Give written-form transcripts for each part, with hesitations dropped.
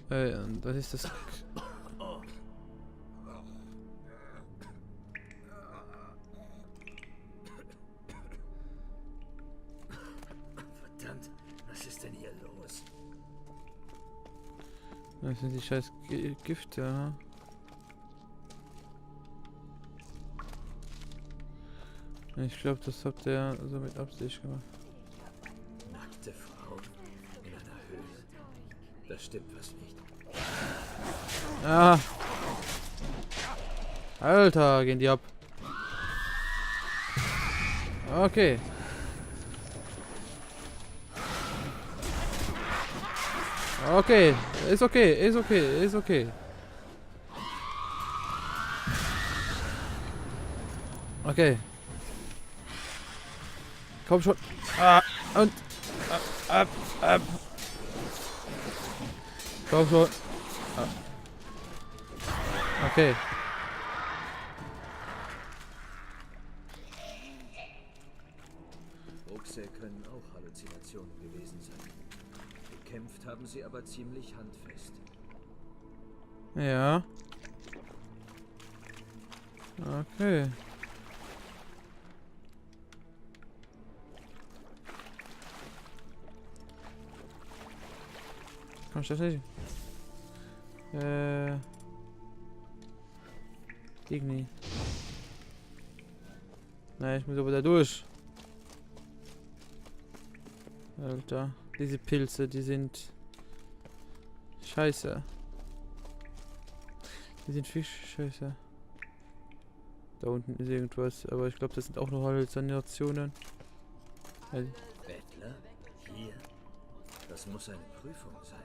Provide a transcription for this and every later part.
Das ist das. Verdammt, was ist denn hier los? Das sind die scheiß Gifte, ja. Ich glaube, das habt ihr so mit Absicht gemacht. Nackte Frau in einer Höhle. Da stimmt was nicht. Ah! Alter, gehen die ab. Okay. Okay, ist okay, ist okay, ist okay. Okay. Komm schon. Ah, und. Ab. Komm schon. Ah. Okay. Rucksäcke können auch Halluzinationen gewesen sein. Gekämpft haben sie aber ziemlich handfest. Ja. Okay. Komm, nicht. Igni. Nein, ich muss aber da durch. Alter, diese Pilze, die sind scheiße. Die sind viel scheiße. Da unten ist irgendwas, aber ich glaube, das sind auch noch Halluzinationen. Bettler? Hier? Das muss eine Prüfung sein.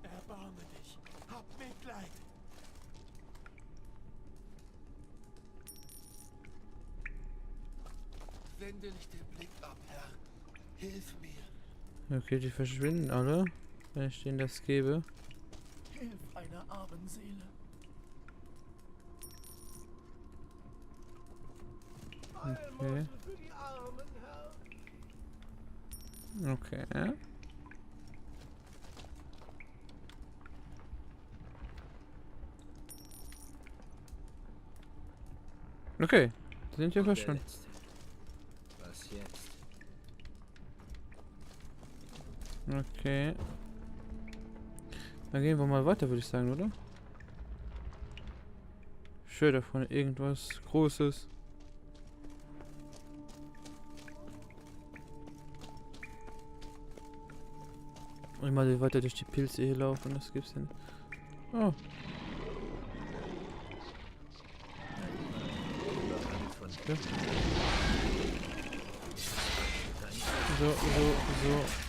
Erbarme dich. Hab Mitleid. Wende nicht den Blick ab, Herr. Hilf mir. Okay, die verschwinden alle, wenn ich denen das gebe. Hilf einer armen Seele. Okay. Für die Armen, Herr. Okay. Okay, die sind hier Und der verschwunden. letzte. Was jetzt? Okay. Dann gehen wir mal weiter, würde ich sagen, oder? Schön davon irgendwas Großes. Und mal weiter durch die Pilze hier laufen, das gibt's hin. Oh, Von ja.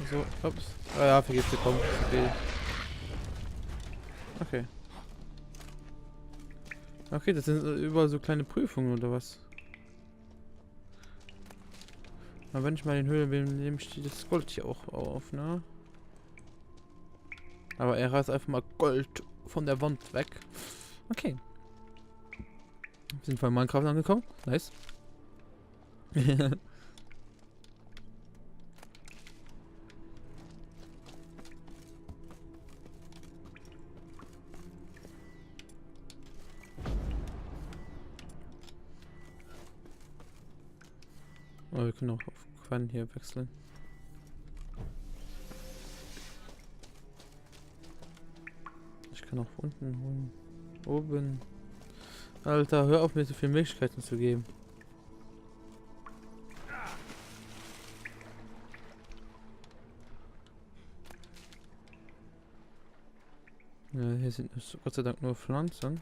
So. Ups. Ah ja, vergiss bekommen. Okay. Okay. Okay, das sind überall so kleine Prüfungen oder was? Aber wenn ich mal in Höhle bin, nehme ich das Gold hier auch auf, ne? Aber er reißt einfach mal Gold von der Wand weg. Okay. Sind wir in Minecraft angekommen? Nice. Oh, wir können auch auf Quan hier wechseln. Ich kann auch unten holen. Oben. Alter, hör auf mir so viele Möglichkeiten zu geben. Ja, hier sind Gott sei Dank nur Pflanzen.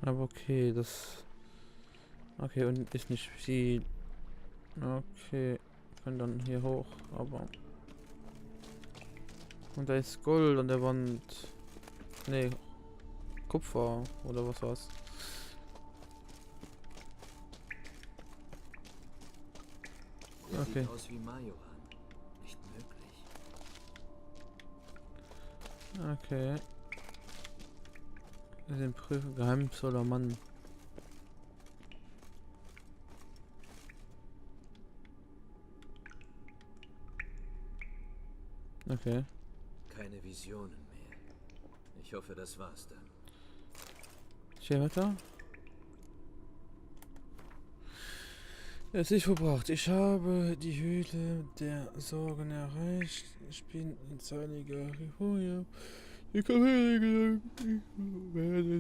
Aber okay, das... Okay, und ist nicht viel. Okay, können dann hier hoch, aber... Und da ist Gold an der Wand. Nee, Kupfer oder was war's? Der Okay. sieht aus wie Majoran. Nicht möglich. Okay. Wir sind Prüfer, geheimnisvoller Mann. Okay. Keine Visionen mehr. Ich hoffe, das war's dann. Weiter. Es ist verbracht. Ich habe die Höhle der Sorgen erreicht. Ich bin in zeitiger Refuge. Ich werde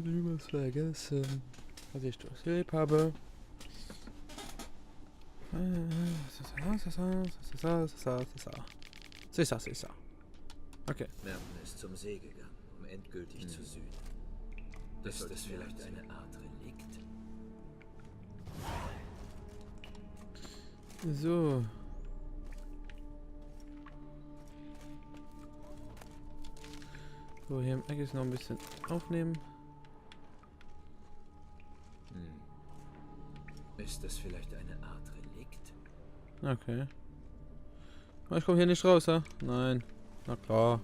niemals vergessen, was ich durchlebt habe. Sisa. Okay. Merten ist zum See gegangen, um endgültig zu süden. Ist es vielleicht eine Art Relikt? So. So, hier im Eck ist noch ein bisschen aufnehmen. Ist es vielleicht eine Art Relikt? Okay. Aber ich komme hier nicht raus, ja? Nein. Na klar.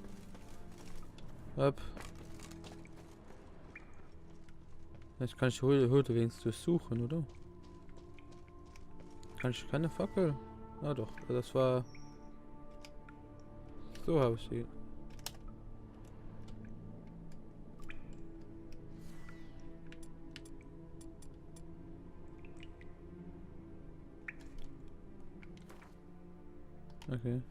Hopp. Jetzt kann ich die Höhle wenigstens durchsuchen, oder? Kann ich keine Fackel? Ah doch, das war... So habe ich sie. Okay.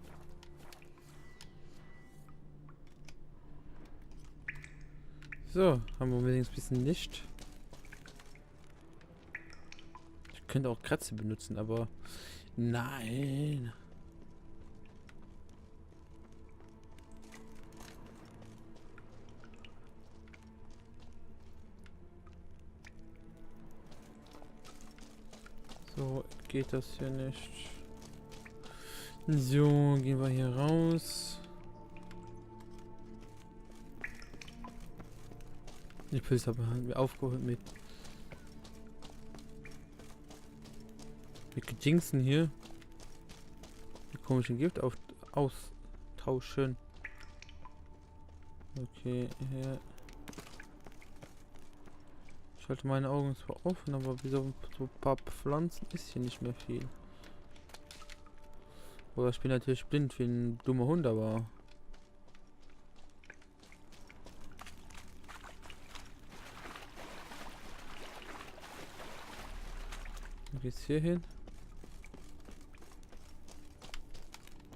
So, haben wir wenigstens ein bisschen Licht. Ich könnte auch Kratze benutzen, aber... Nein! So, geht das hier nicht. So, gehen wir hier raus. Die Pilze haben wir aufgeholt mit Gedingsen hier. Die komischen Gift austauschen. Okay, hier. Ich halte meine Augen zwar offen, aber wie so ein paar Pflanzen ist hier nicht mehr viel. Oder ich bin natürlich blind wie ein dummer Hund, aber... Wie geht's hier hin?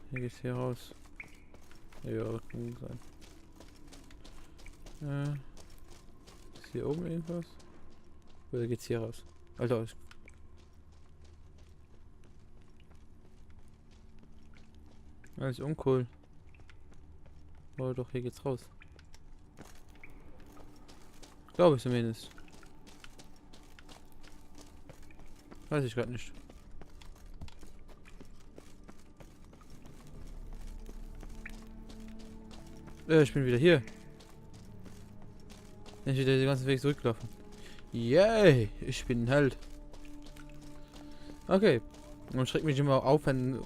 Hier geht's hier raus. Ja, kann gut sein. Ist hier oben irgendwas? Oder geht's hier raus? Alter, alles uncool. Oh doch, hier geht's raus. Glaube ich zumindest. Weiß ich gerade nicht. Ich bin wieder hier. Ich bin wieder den ganzen Weg zurückgelaufen. Yay! Ich bin ein Held. Okay. Und schreckt mich immer auf, wenn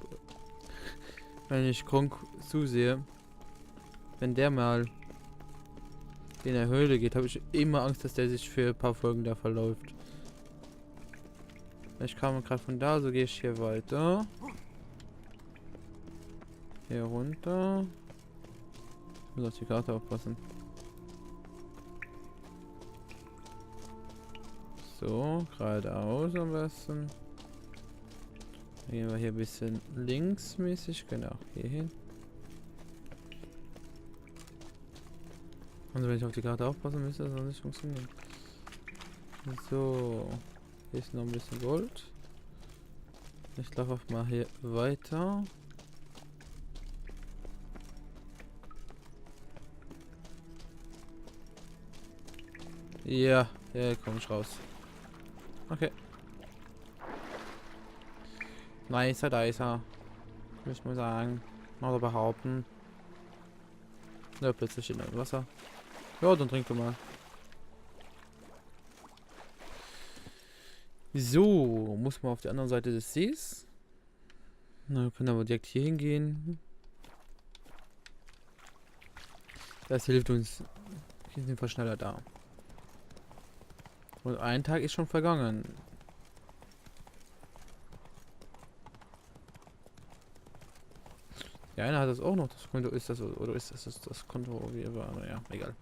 ich Kronk zusehe. Wenn der mal in der Höhle geht, habe ich immer Angst, dass der sich für ein paar Folgen da verläuft. Ich kam gerade von da, so gehe ich hier weiter. Hier runter. Ich muss auf die Karte aufpassen. So, geradeaus am besten. Dann gehen wir hier ein bisschen linksmäßig, genau, hier hin. Also wenn ich auf die Karte aufpassen müsste, das noch nicht funktionieren. So, hier ist noch ein bisschen Gold. Ich laufe auch mal hier weiter. Ja, hier komme ich raus. Okay. Nicer Dicer. Muss man sagen. Oder behaupten. Ja, plötzlich in einem Wasser. Ja, dann trink du mal. So, muss man auf die andere Seite des Sees. Na, wir können aber direkt hier hingehen. Das hilft uns. Hier sind wir schneller da. Und ein Tag ist schon vergangen. Der eine hat das auch noch, das Konto ist das, oder ist das Konto, wie war, naja, egal.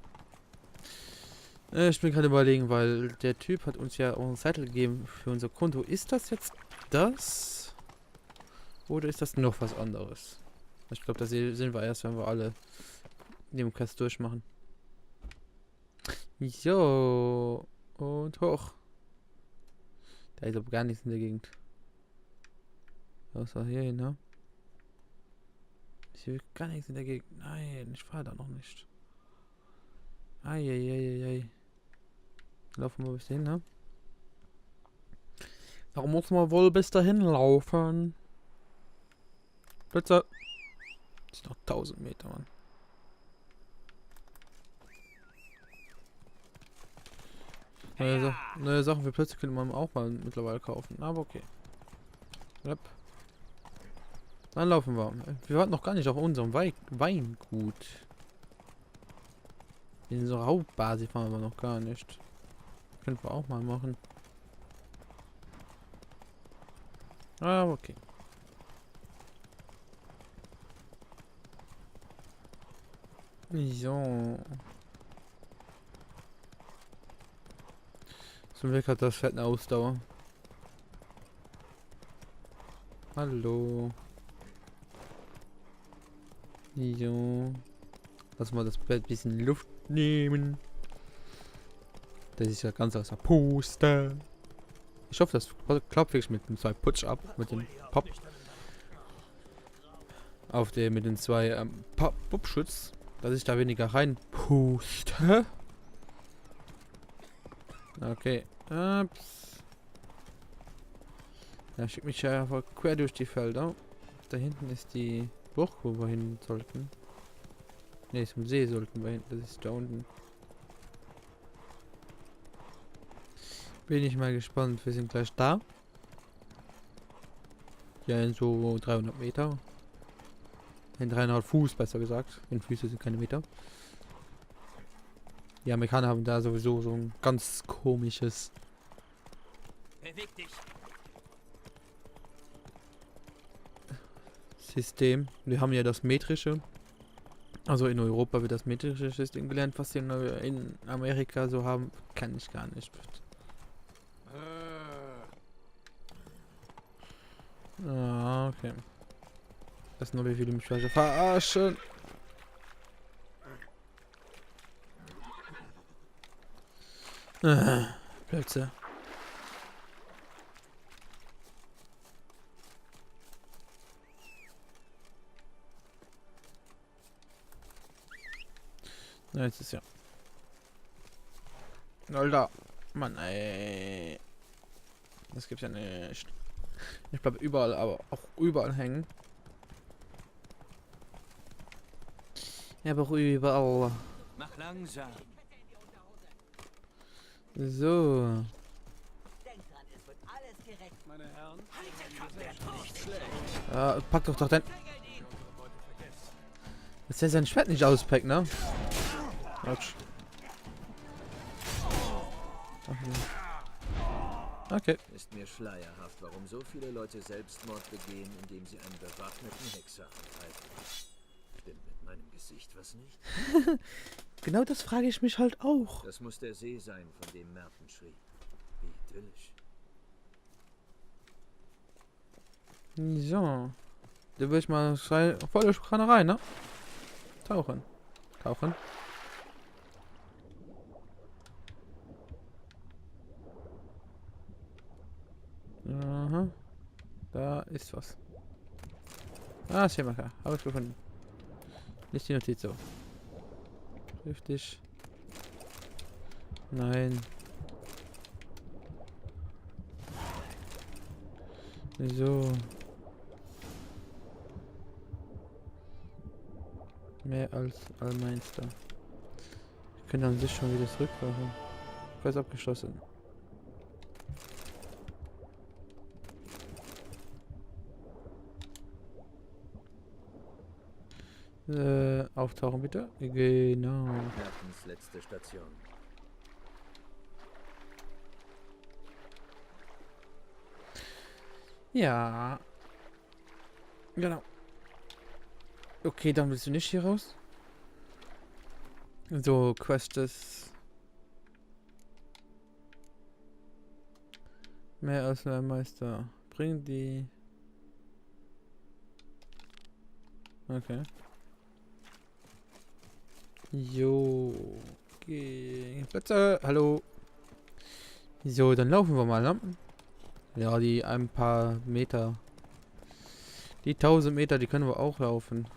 Ich bin gerade überlegen, weil der Typ hat uns ja auch einen Zettel gegeben für unser Konto. Ist das jetzt das? Oder ist das noch was anderes? Ich glaube, das sehen wir erst, wenn wir alle den Quest durchmachen. So. Und hoch. Da ist aber gar nichts in der Gegend. Außer hier, ne? Ich will gar nichts in der Gegend. Nein, ich fahre da noch nicht. Eieieiei. Laufen wir bis dahin, ne? Warum muss man wohl bis dahin laufen? Bitte. Das ist noch 1000 Meter, Mann. Neue Sachen für Plätze könnte man auch mal mittlerweile kaufen. Aber okay. Yep. Dann laufen wir. Wir warten noch gar nicht auf unserem Weingut. In unserer Hauptbasis fahren wir noch gar nicht. Können wir auch mal machen. Ah, okay. So. Zum Glück hat das Pferd eine Ausdauer. Hallo. So. Lass mal das Pferd ein bisschen Luft nehmen. Das ist ja ganz aus der Puste. Ich hoffe, das klappt wirklich mit den zwei Putsch ab. Mit dem Pop. Mit den zwei Pop-Schutz. Dass ich da weniger reinpuste. Okay. Ups. Ja, schickt mich ja einfach quer durch die Felder. Da hinten ist die Burg, wo wir hin sollten. Ne, zum See sollten wir hin. Das ist da unten. Bin ich mal gespannt. Wir sind gleich da. Ja, in so 300 Meter. In 300 Fuß, besser gesagt. In Füße sind keine Meter. Die Amerikaner haben da sowieso so ein ganz komisches Beweg dich. System. Wir haben ja das metrische. Also in Europa wird das metrische System gelernt, was sie in Amerika so haben, kann ich gar nicht. Ah, okay. Das ist nur, wie viele mich verarschen. Blödsinn. Na, jetzt ist ja. Alter. Mann, ey. Das gibt's ja nicht. Ich bleibe überall, aber auch überall hängen. Ja, aber auch überall. Mach langsam. So. Meine Herren. Pack doch dein. Dass er sein Schwert nicht auspackt, ne? Autsch. Okay. Ist mir schleierhaft, warum so viele Leute Selbstmord begehen, indem sie einen bewaffneten Hexer angreifen. Stimmt mit meinem Gesicht was nicht? Genau das frage ich mich halt auch. Das muss der See sein, von dem Merten schrie. Wie idyllisch. So. Da will ich mal volle Spanne rein, ne? Tauchen. Tauchen. Aha. Da ist was. Ah, Schemaka. Habe ich gefunden. Nicht die Notiz so. Richtig. Nein. So. Mehr als Allmeister. Wir können an sich schon wieder zurückfahren. Quest abgeschlossen. Auftauchen bitte. Genau. Mertens letzte Station. Ja. Genau. Okay, dann willst du nicht hier raus? So, Quest ist... Mehr als ein Meister. Bring die... Okay. Jo. Okay. Plätze. Hallo. So, dann laufen wir mal, ne? Ja, die ein paar Meter. Die 1000 Meter, die können wir auch laufen.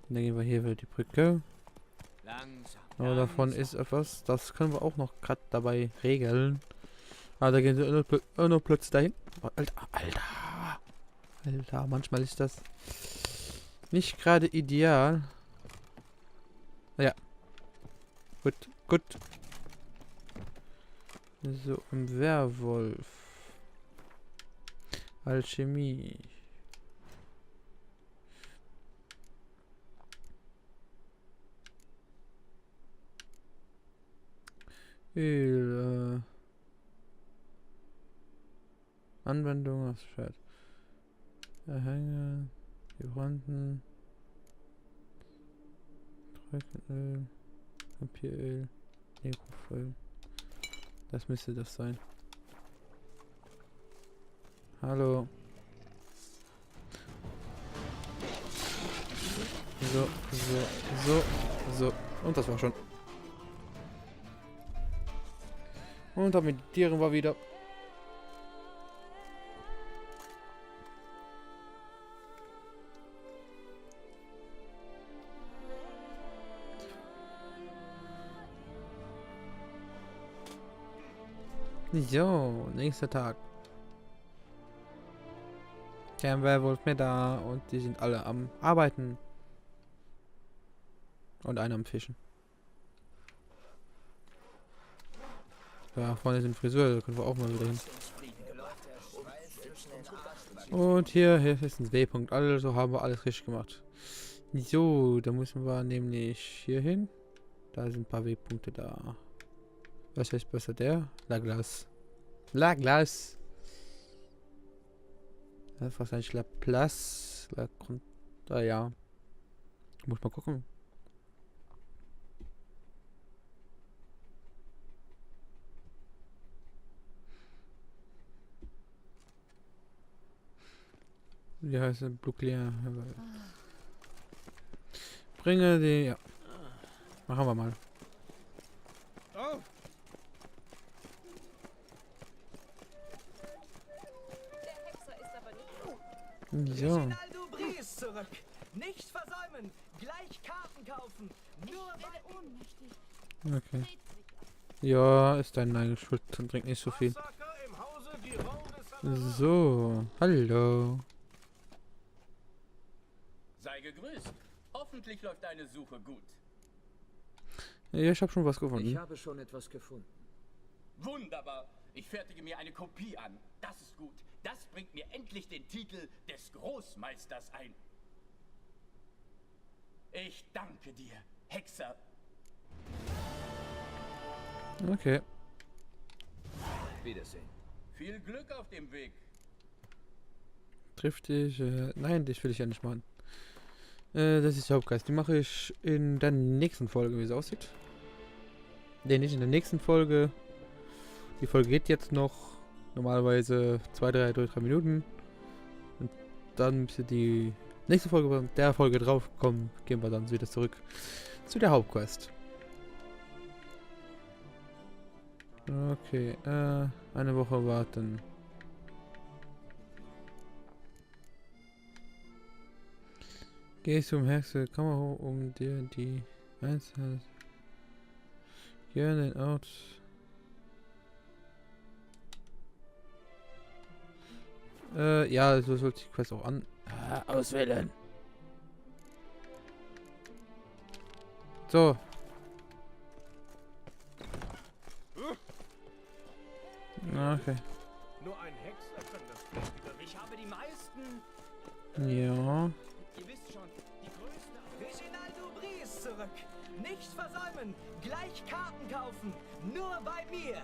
Dann gehen wir hier wieder die Brücke. Langsam. Aber davon ist etwas, das können wir auch noch gerade dabei regeln. Ah, da gehen sie auch noch plötzlich dahin. Oh, Alter, manchmal ist das nicht gerade ideal. Ja. Gut. So, ein Werwolf. Alchemie. Öl, Anwendung aufs Schwert. Erhänge, Hieronten, Trockenöl, Papieröl, Necrofoil. Das müsste das sein. Hallo. So. Und das war schon. Und damit meditieren wir wieder. So, nächster Tag. Kein Werwolf mehr da und die sind alle am Arbeiten. Und einer am Fischen. Ja, vorne sind Friseur, da können wir auch mal wieder hin. Und hier ist ein W-Punkt. Also haben wir alles richtig gemacht. So, da müssen wir nämlich hier hin. Da sind ein paar W-Punkte da. Was ist besser der? La Glace. Das ist wahrscheinlich La Place. Ja. Muss mal gucken. Wie heißt es? Bluclear. Bringe die. Ja. Machen wir mal. Oh. So. Reginaldo Bries zurück. Nicht versäumen. Gleich Karten kaufen. Nur bei ohnmächtig. Okay. Ja, ist dein Nein schuld und trink nicht so viel. So, hallo. Sei gegrüßt. Hoffentlich läuft deine Suche gut. Ja, ich habe schon was gefunden. Ich habe schon etwas gefunden. Wunderbar. Ich fertige mir eine Kopie an. Das ist gut. Das bringt mir endlich den Titel des Großmeisters ein. Ich danke dir, Hexer. Okay. Wiedersehen. Viel Glück auf dem Weg. Trifft dich. Nein, dich will ich ja nicht machen. Das ist die Hauptquest. Die mache ich in der nächsten Folge, wie es aussieht. Nee, nicht in der nächsten Folge. Die Folge geht jetzt noch normalerweise 2-3 Minuten. Und dann müsste die nächste Folge, der Folge drauf kommen, gehen wir dann wieder zurück zu der Hauptquest. Okay, eine Woche warten. Geh zum Hexe Kammer hoch, um dir die Einzelheit. Geh an den Ort. Ja, so sollte die Quest auch auswählen. So. Okay. Nur ein Hexer kann das prächtige. Ich habe die meisten. Ja. Ihr wisst schon, die größte. Reginaldo Bries zurück. Nicht versäumen. Gleich Karten kaufen. Nur bei mir.